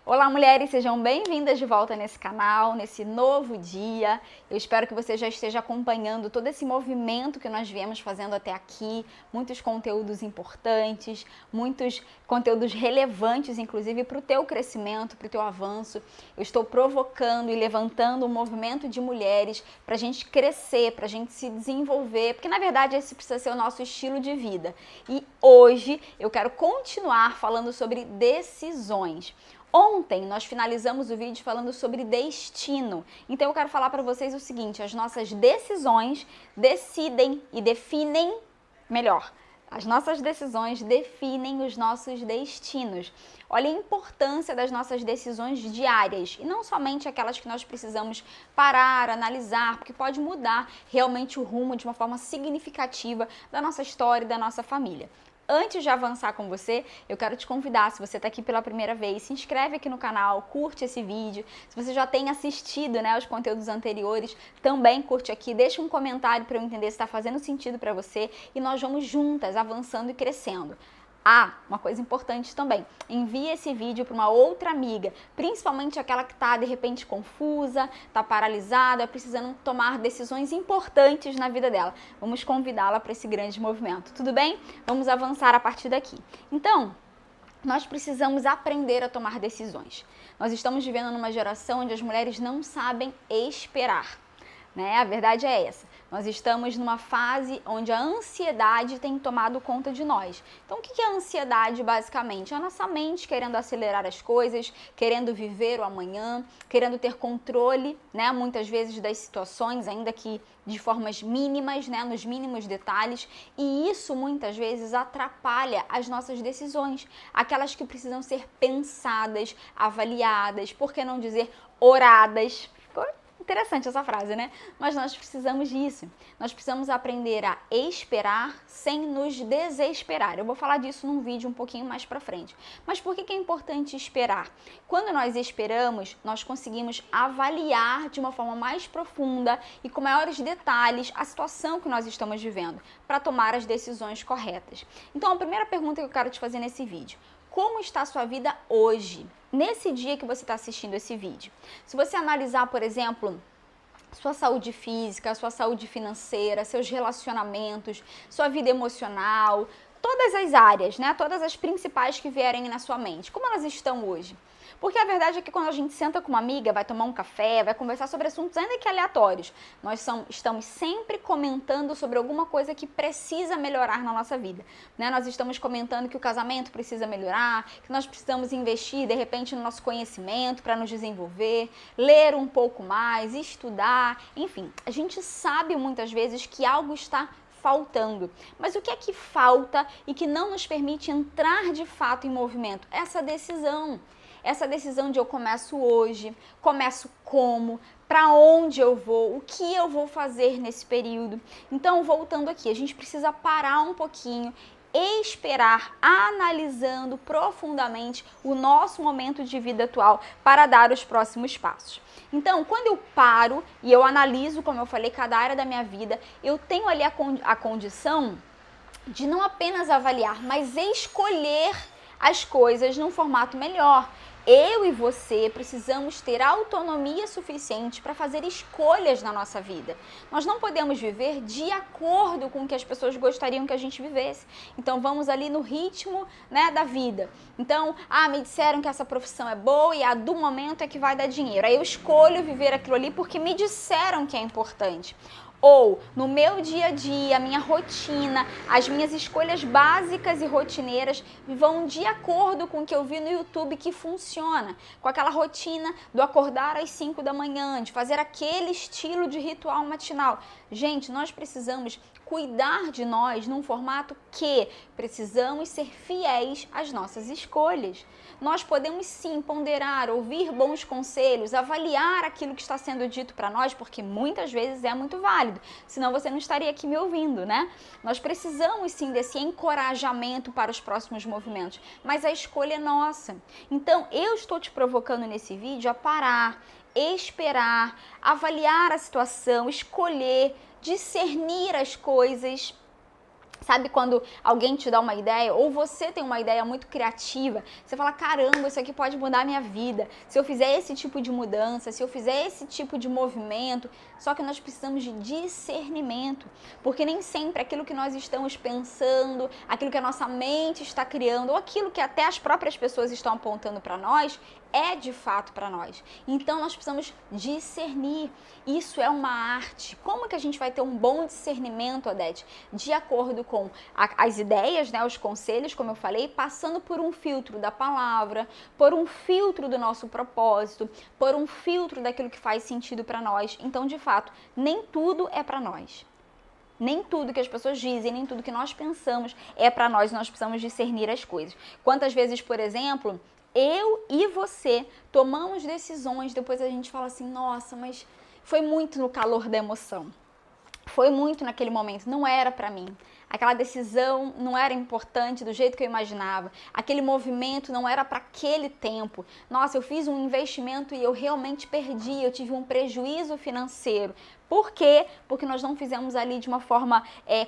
Olá, mulheres, sejam bem-vindas de volta nesse canal, nesse novo dia. Eu espero que você já esteja acompanhando todo esse movimento que nós viemos fazendo até aqui, muitos conteúdos importantes, muitos conteúdos relevantes, inclusive para o teu crescimento, para o teu avanço. Eu estou provocando e levantando um movimento de mulheres para a gente crescer, para a gente se desenvolver, porque na verdade esse precisa ser o nosso estilo de vida. E hoje eu quero continuar falando sobre decisões. Ontem nós finalizamos o vídeo falando sobre destino, então eu quero falar para vocês o seguinte: as nossas decisões decidem e definem, melhor, as nossas decisões definem os nossos destinos. Olha a importância das nossas decisões diárias, e não somente aquelas que nós precisamos parar, analisar, porque pode mudar realmente o rumo de uma forma significativa da nossa história e da nossa família. Antes de avançar com você, eu quero te convidar, se você está aqui pela primeira vez, se inscreve aqui no canal, curte esse vídeo. Se você já tem assistido, os conteúdos anteriores, também curte aqui, deixa um comentário para eu entender se está fazendo sentido para você e nós vamos juntas avançando e crescendo. Uma coisa importante também, envie esse vídeo para uma outra amiga, principalmente aquela que está de repente confusa, está paralisada, precisando tomar decisões importantes na vida dela. Vamos convidá-la para esse grande movimento, tudo bem? Vamos avançar a partir daqui. Então, nós precisamos aprender a tomar decisões. Nós estamos vivendo numa geração onde as mulheres não sabem esperar. A verdade é essa. Nós estamos numa fase onde a ansiedade tem tomado conta de nós. Então, o que é a ansiedade, basicamente? É a nossa mente querendo acelerar as coisas, querendo viver o amanhã, querendo ter controle, muitas vezes das situações, ainda que de formas mínimas, nos mínimos detalhes. E isso, muitas vezes, atrapalha as nossas decisões. Aquelas que precisam ser pensadas, avaliadas, por que não dizer oradas? Interessante essa frase, Mas nós precisamos disso. Nós precisamos aprender a esperar sem nos desesperar. Eu vou falar disso num vídeo um pouquinho mais pra frente. Mas por que é importante esperar? Quando nós esperamos, nós conseguimos avaliar de uma forma mais profunda e com maiores detalhes a situação que nós estamos vivendo para tomar as decisões corretas. Então, a primeira pergunta que eu quero te fazer nesse vídeo: como está a sua vida hoje? Nesse dia que você está assistindo esse vídeo. Se você analisar, por exemplo, sua saúde física, sua saúde financeira, seus relacionamentos, sua vida emocional, todas as áreas, todas as principais que vierem na sua mente, como elas estão hoje? Porque a verdade é que quando a gente senta com uma amiga, vai tomar um café, vai conversar sobre assuntos ainda que aleatórios, nós estamos sempre comentando sobre alguma coisa que precisa melhorar na nossa vida. Nós estamos comentando que o casamento precisa melhorar, que nós precisamos investir, de repente, no nosso conhecimento para nos desenvolver, ler um pouco mais, estudar, enfim. A gente sabe muitas vezes que algo está faltando. Mas o que é que falta e que não nos permite entrar de fato em movimento? Essa decisão. Essa decisão de eu começo hoje, começo como, para onde eu vou, o que eu vou fazer nesse período. Então, voltando aqui, a gente precisa parar um pouquinho, esperar, analisando profundamente o nosso momento de vida atual para dar os próximos passos. Então, quando eu paro e eu analiso, como eu falei, cada área da minha vida, eu tenho ali a condição de não apenas avaliar, mas escolher as coisas num formato melhor. Eu e você precisamos ter autonomia suficiente para fazer escolhas na nossa vida. Nós não podemos viver de acordo com o que as pessoas gostariam que a gente vivesse. Então vamos ali no ritmo, da vida. Então, me disseram que essa profissão é boa e a do momento é que vai dar dinheiro. Aí eu escolho viver aquilo ali porque me disseram que é importante. Ou, no meu dia a dia, a minha rotina, as minhas escolhas básicas e rotineiras vão de acordo com o que eu vi no YouTube que funciona. Com aquela rotina do acordar às 5 da manhã, de fazer aquele estilo de ritual matinal. Gente, nós precisamos cuidar de nós num formato que precisamos ser fiéis às nossas escolhas. Nós podemos sim ponderar, ouvir bons conselhos, avaliar aquilo que está sendo dito para nós, porque muitas vezes é muito válido, senão você não estaria aqui me ouvindo, Nós precisamos sim desse encorajamento para os próximos movimentos, mas a escolha é nossa. Então, eu estou te provocando nesse vídeo a parar, esperar, avaliar a situação, escolher, discernir as coisas Sabe quando alguém te dá uma ideia, ou você tem uma ideia muito criativa, você fala, caramba, isso aqui pode mudar a minha vida, se eu fizer esse tipo de mudança, se eu fizer esse tipo de movimento, só que nós precisamos de discernimento, porque nem sempre aquilo que nós estamos pensando, aquilo que a nossa mente está criando, ou aquilo que até as próprias pessoas estão apontando para nós, é de fato para nós. Então nós precisamos discernir. Isso é uma arte. Como que a gente vai ter um bom discernimento, Odete? De acordo com as ideias, né, os conselhos, como eu falei, passando por um filtro da palavra, por um filtro do nosso propósito, por um filtro daquilo que faz sentido para nós. Então, de fato, nem tudo é para nós. Nem tudo que as pessoas dizem, nem tudo que nós pensamos é para nós. Nós precisamos discernir as coisas. Quantas vezes, por exemplo, eu e você tomamos decisões, depois a gente fala assim, nossa, mas foi muito no calor da emoção. Foi muito naquele momento, não era para mim. Aquela decisão não era importante do jeito que eu imaginava. Aquele movimento não era para aquele tempo. Nossa, eu fiz um investimento e eu realmente perdi, eu tive um prejuízo financeiro. Por quê? Porque nós não fizemos ali de uma forma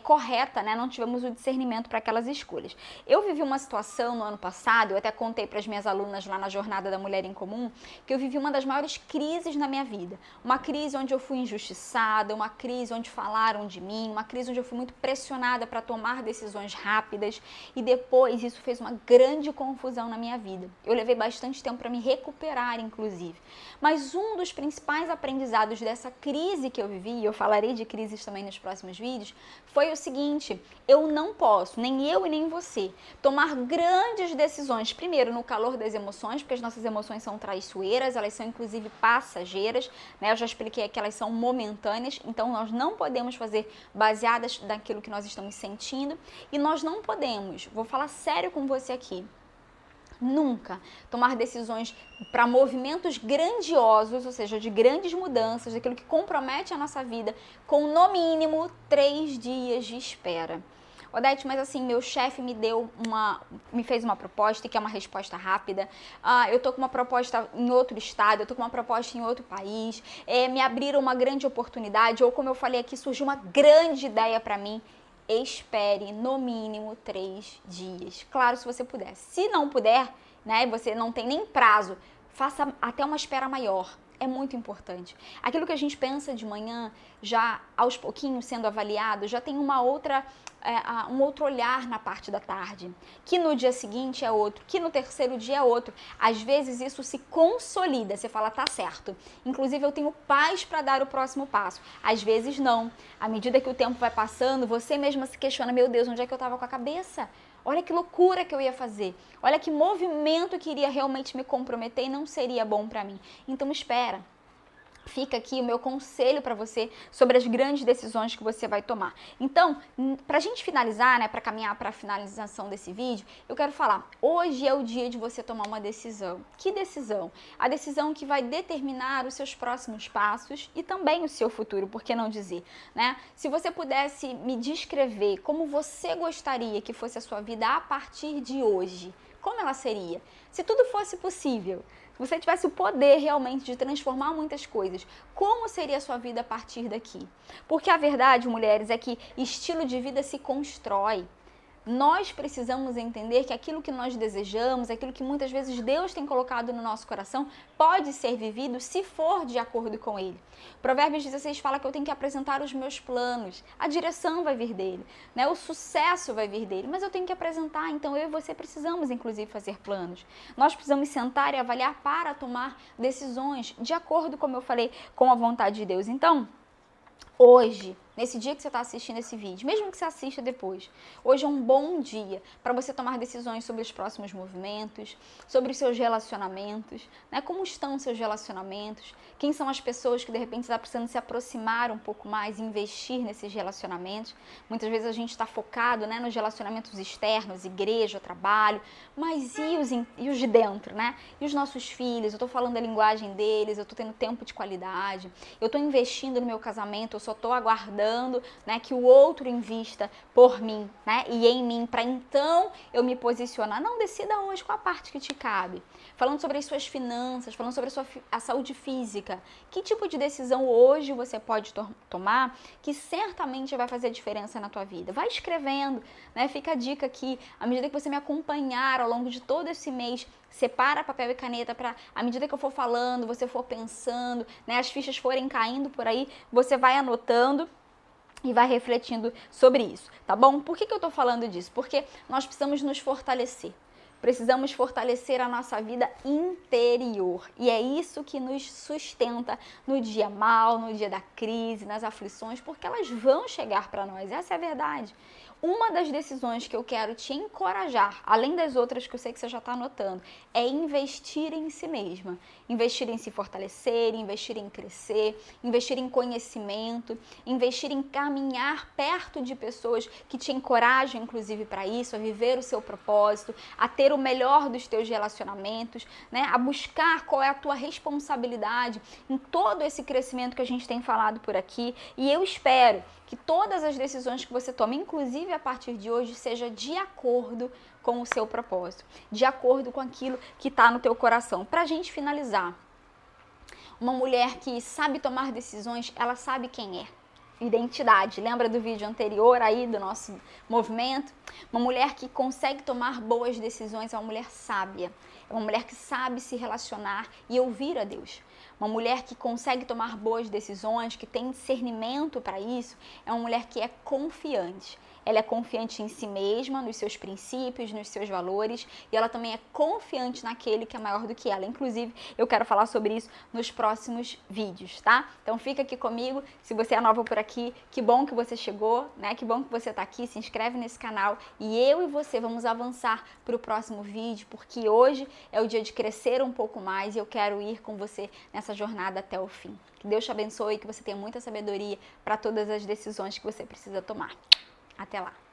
correta, né? Não tivemos o discernimento para aquelas escolhas. Eu vivi uma situação no ano passado, eu até contei para as minhas alunas lá na Jornada da Mulher em Comum, que eu vivi uma das maiores crises na minha vida. Uma crise onde eu fui injustiçada, uma crise onde falaram de mim, uma crise onde eu fui muito pressionada para tomar decisões rápidas e depois isso fez uma grande confusão na minha vida. Eu levei bastante tempo para me recuperar, inclusive. Mas um dos principais aprendizados dessa crise que eu vivi, e eu falarei de crises também nos próximos vídeos, foi o seguinte: eu não posso, nem eu e nem você, tomar grandes decisões, primeiro no calor das emoções, porque as nossas emoções são traiçoeiras, elas são inclusive passageiras, né? Eu já expliquei que elas são momentâneas, então nós não podemos fazer baseadas naquilo que nós estamos sentindo, e nós não podemos, vou falar sério com você aqui, nunca tomar decisões para movimentos grandiosos, ou seja, de grandes mudanças, daquilo que compromete a nossa vida, com no mínimo 3 dias de espera. Odete, mas assim, meu chefe me fez uma proposta, que é uma resposta rápida, eu tô com uma proposta em outro estado, eu tô com uma proposta em outro país, me abriram uma grande oportunidade, ou como eu falei aqui, surgiu uma grande ideia para mim. Espere no mínimo 3 dias. Claro, se você puder. Se não puder, né, você não tem nem prazo, faça até uma espera maior. É muito importante. Aquilo que a gente pensa de manhã, já aos pouquinhos sendo avaliado, já tem um outro olhar na parte da tarde, que no dia seguinte é outro, que no terceiro dia é outro. Às vezes isso se consolida, você fala, tá certo. Inclusive eu tenho paz para dar o próximo passo. Às vezes não. À medida que o tempo vai passando, você mesma se questiona, meu Deus, onde é que eu estava com a cabeça? Olha que loucura que eu ia fazer. Olha que movimento que iria realmente me comprometer e não seria bom para mim. Então espera. Fica aqui o meu conselho para você sobre as grandes decisões que você vai tomar. Então, para a gente finalizar, né, para caminhar para a finalização desse vídeo, eu quero falar, hoje é o dia de você tomar uma decisão. Que decisão? A decisão que vai determinar os seus próximos passos e também o seu futuro, por que não dizer, né? Se você pudesse me descrever como você gostaria que fosse a sua vida a partir de hoje, como ela seria? Se tudo fosse possível, se você tivesse o poder realmente de transformar muitas coisas, como seria a sua vida a partir daqui? Porque a verdade, mulheres, é que estilo de vida se constrói. Nós precisamos entender que aquilo que nós desejamos, aquilo que muitas vezes Deus tem colocado no nosso coração, pode ser vivido se for de acordo com Ele. Provérbios 16 fala que eu tenho que apresentar os meus planos, a direção vai vir dele, né? O sucesso vai vir dele, mas eu tenho que apresentar, então eu e você precisamos inclusive fazer planos. Nós precisamos sentar e avaliar para tomar decisões de acordo, como eu falei, com a vontade de Deus. Então, hoje, nesse dia que você está assistindo esse vídeo, mesmo que você assista depois, hoje é um bom dia para você tomar decisões sobre os próximos movimentos, sobre os seus relacionamentos, né? Como estão os seus relacionamentos, quem são as pessoas que de repente está precisando se aproximar um pouco mais, investir nesses relacionamentos. Muitas vezes a gente está focado, né, nos relacionamentos externos, igreja, trabalho, mas e os de dentro, né? E os nossos filhos, eu estou falando a linguagem deles, eu estou tendo tempo de qualidade, eu estou investindo no meu casamento, eu só estou aguardando esperando, né, que o outro invista por mim, né, e em mim, para então eu me posicionar. Não, decida hoje qual a parte que te cabe. Falando sobre as suas finanças, falando sobre a saúde física. Que tipo de decisão hoje você pode tomar que certamente vai fazer diferença na tua vida? Vai escrevendo, né? Fica a dica aqui, à medida que você me acompanhar ao longo de todo esse mês, separa papel e caneta para, à medida que eu for falando, você for pensando, né, as fichas forem caindo por aí, você vai anotando e vai refletindo sobre isso, tá bom? Por que eu tô falando disso? Porque nós precisamos nos fortalecer. Precisamos fortalecer a nossa vida interior. E é isso que nos sustenta no dia mal, no dia da crise, nas aflições, porque elas vão chegar para nós. Essa é a verdade. Uma das decisões que eu quero te encorajar, além das outras que eu sei que você já está anotando, é investir em si mesma. Investir em se fortalecer, investir em crescer, investir em conhecimento, investir em caminhar perto de pessoas que te encorajam, inclusive, para isso, a viver o seu propósito, a ter o melhor dos teus relacionamentos, né? A buscar qual é a tua responsabilidade em todo esse crescimento que a gente tem falado por aqui. E eu espero que todas as decisões que você tome, inclusive a partir de hoje, seja de acordo com o seu propósito, de acordo com aquilo que está no teu coração. Para a gente finalizar, uma mulher que sabe tomar decisões, ela sabe quem é. Identidade, lembra do vídeo anterior aí do nosso movimento? Uma mulher que consegue tomar boas decisões é uma mulher sábia, é uma mulher que sabe se relacionar e ouvir a Deus. Uma mulher que consegue tomar boas decisões, que tem discernimento para isso, é uma mulher que é confiante. Ela é confiante em si mesma, nos seus princípios, nos seus valores, e ela também é confiante naquele que é maior do que ela. Inclusive, eu quero falar sobre isso nos próximos vídeos, tá? Então fica aqui comigo. Se você é nova por aqui, que bom que você chegou, né? Que bom que você tá aqui, se inscreve nesse canal e eu e você vamos avançar para o próximo vídeo, porque hoje é o dia de crescer um pouco mais e eu quero ir com você nessa jornada até o fim. Que Deus te abençoe e que você tenha muita sabedoria para todas as decisões que você precisa tomar. Até lá!